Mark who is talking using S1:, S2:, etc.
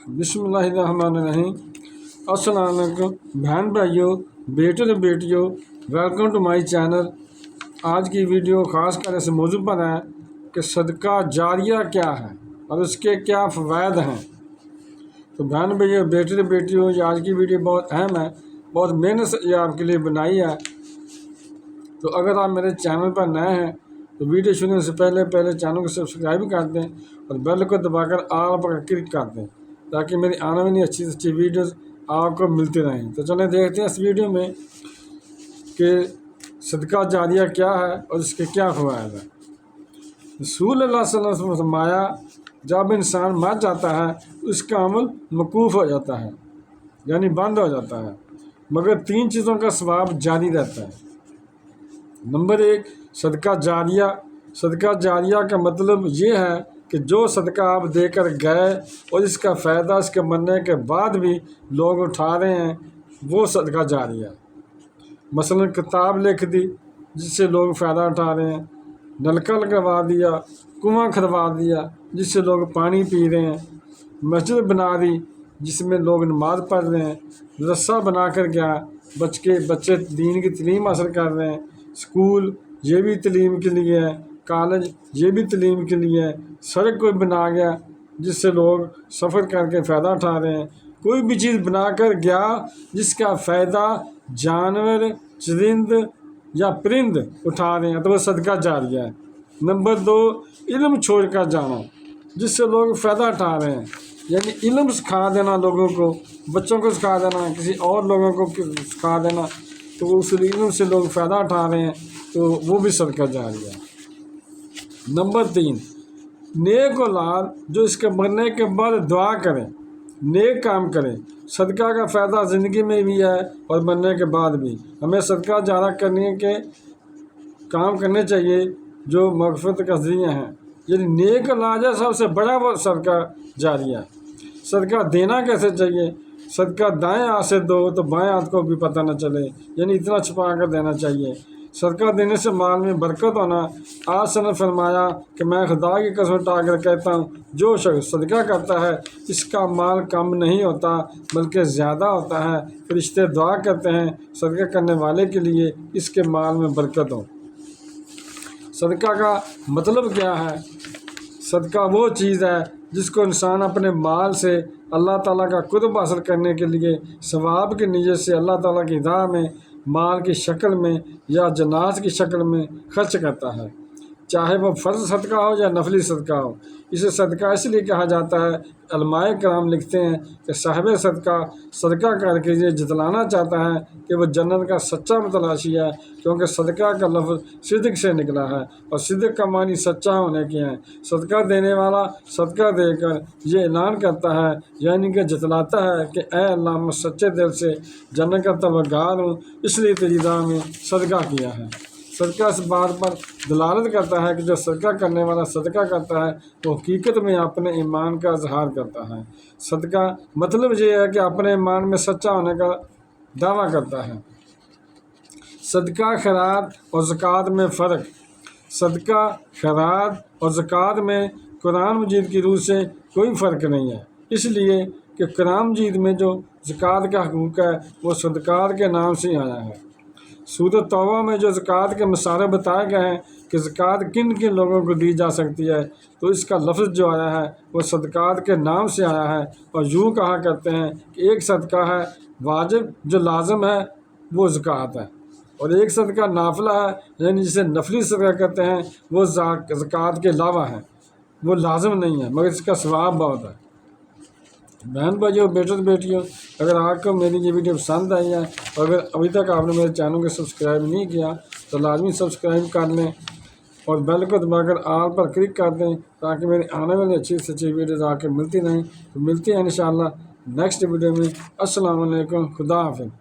S1: بسم اللہ الرحمن الرحیم۔ السلام علیکم بہن بھائیوں، بیٹے اور بیٹیوں، ویلکم ٹو مائی چینل۔ آج کی ویڈیو خاص کر اس موضوع پر ہے کہ صدقہ جاریہ کیا ہے اور اس کے کیا فوائد ہیں۔ تو بہن بھائیوں، بیٹے اور بیٹیوں، یہ آج کی ویڈیو بہت اہم ہے، بہت محنت سے یہ آپ کے لیے بنائی ہے۔ تو اگر آپ میرے چینل پر نئے ہیں تو ویڈیو شروع سے پہلے چینل کو سبسکرائب کر دیں اور بیل کو دبا کر آل پر کلک کر دیں تاکہ میری آنے والی اچھی ویڈیوز آپ کو ملتی رہیں۔ تو چلیں دیکھتے ہیں اس ویڈیو میں کہ صدقہ جاریہ کیا ہے اور اس کے کیا فوائد ہیں۔ رسول اللہ صلی اللہ علیہ وسلم نے فرمایا، جب انسان مر جاتا ہے اس کا عمل موقوف ہو جاتا ہے، یعنی بند ہو جاتا ہے، مگر 3 چیزوں کا ثواب جاری رہتا ہے۔ نمبر 1، صدقہ جاریہ۔ صدقہ جاریہ کا مطلب یہ ہے کہ جو صدقہ آپ دے کر گئے اور اس کا فائدہ اس کے مرنے کے بعد بھی لوگ اٹھا رہے ہیں، وہ صدقہ جاریہ ہے۔ مثلا کتاب لکھ دی جس سے لوگ فائدہ اٹھا رہے ہیں، نلکا لگوا دیا، کنواں کھدوا دیا جس سے لوگ پانی پی رہے ہیں، مسجد بنا دی جس میں لوگ نماز پڑھ رہے ہیں، مدرسہ بنا کر گیا، بچے دین کی تعلیم حاصل کر رہے ہیں، اسکول یہ بھی تعلیم کے لیے ہے، کالج یہ بھی تعلیم کے لیے ہے، سڑک کوئی بنا گیا جس سے لوگ سفر کر کے فائدہ اٹھا رہے ہیں، کوئی بھی چیز بنا کر گیا جس کا فائدہ جانور، چرند یا پرند اٹھا رہے ہیں تو وہ صدقہ جاریہ ہے۔ نمبر 2، علم چھوڑ کر جانا جس سے لوگ فائدہ اٹھا رہے ہیں، یعنی علم سکھا دینا، لوگوں کو، بچوں کو سکھا دینا، کسی اور لوگوں کو سکھا دینا، تو اس علم سے لوگ فائدہ اٹھا رہے ہیں تو وہ بھی صدقہ جاریہ ہے۔ نمبر 3، نیک اولاد جو اس کے مرنے کے بعد دعا کریں، نیک کام کریں۔ صدقہ کا فائدہ زندگی میں بھی ہے اور مرنے کے بعد بھی۔ ہمیں صدقہ جاریہ کرنے کے کام کرنے چاہیے جو مغفرت کا ذریعہ ہیں، یعنی نیک اولاد ہے سب سے بڑا وہ صدقہ جاریہ ہے۔ صدقہ دینا کیسے چاہیے؟ صدقہ دائیں ہاتھ سے دو تو بائیں ہاتھ کو بھی پتہ نہ چلے، یعنی اتنا چھپا کر دینا چاہیے۔ صدقہ دینے سے مال میں برکت ہونا۔ آج نے فرمایا کہ میں خدا کی قسم اٹھا کر کہتا ہوں، جو شخص صدقہ کرتا ہے اس کا مال کم نہیں ہوتا بلکہ زیادہ ہوتا ہے۔ فرشتے دعا کرتے ہیں صدقہ کرنے والے کے لیے اس کے مال میں برکت ہو۔ صدقہ کا مطلب کیا ہے؟ صدقہ وہ چیز ہے جس کو انسان اپنے مال سے اللہ تعالیٰ کا قرب حاصل کرنے کے لیے ثواب کی نیت سے اللہ تعالیٰ کی راہ میں مال کی شکل میں یا جنات کی شکل میں خرچ کرتا ہے، چاہے وہ فرض صدقہ ہو یا نفلی صدقہ ہو۔ اسے صدقہ اس لیے کہا جاتا ہے، علماء کرام لکھتے ہیں کہ صاحب صدقہ کر کے یہ جتلانا چاہتا ہے کہ وہ جنت کا سچا متلاشی ہے، کیونکہ صدقہ کا لفظ صدق سے نکلا ہے اور صدق کا معنی سچا ہونے کے ہیں۔ صدقہ دینے والا صدقہ دے کر یہ اعلان کرتا ہے، یعنی کہ جتلاتا ہے کہ اے اللہ، میں سچے دل سے جنت کا طلبگار ہوں، اس لیے تیری راہ میں صدقہ کیا ہے۔ صدقہ اس بات پر دلالت کرتا ہے کہ جو صدقہ کرنے والا صدقہ کرتا ہے وہ حقیقت میں اپنے ایمان کا اظہار کرتا ہے۔ صدقہ مطلب یہ ہے کہ اپنے ایمان میں سچا ہونے کا دعویٰ کرتا ہے۔ صدقہ خیرات اور زکوٰۃ میں فرق۔ صدقہ خیرات اور زکوٰۃ میں قرآن مجید کی روح سے کوئی فرق نہیں ہے، اس لیے کہ قرآن مجید میں جو زکوٰۃ کا حقوق ہے وہ صدقات کے نام سے آیا ہے۔ سورۃ توبہ میں جو زکوٰۃ کے مسائل بتائے گئے ہیں کہ زکوٰۃ کن کن لوگوں کو دی جا سکتی ہے، تو اس کا لفظ جو آیا ہے وہ صدقات کے نام سے آیا ہے، اور یوں کہا کرتے ہیں کہ ایک صدقہ ہے واجب جو لازم ہے وہ زکوٰۃ ہے، اور ایک صدقہ نافلہ ہے یعنی جسے نفلی صدقہ کہتے ہیں وہ زکوٰۃ کے علاوہ ہے، وہ لازم نہیں ہے مگر اس کا ثواب بہت ہے۔ بہن بھائیوں، بیٹے اور بیٹیوں، اگر آپ کو میری یہ ویڈیو پسند آئی ہے اور اگر ابھی تک آپ نے میرے چینل کو سبسکرائب نہیں کیا تو لازمی سبسکرائب کر لیں اور بیل کو دبا کر آل پر کلک کر دیں تاکہ میری آنے والی اچھی ویڈیوز آپ کو ملتی رہیں۔ تو ملتے ہیں انشاءاللہ نیکسٹ ویڈیو میں۔ السلام علیکم، خدا حافظ۔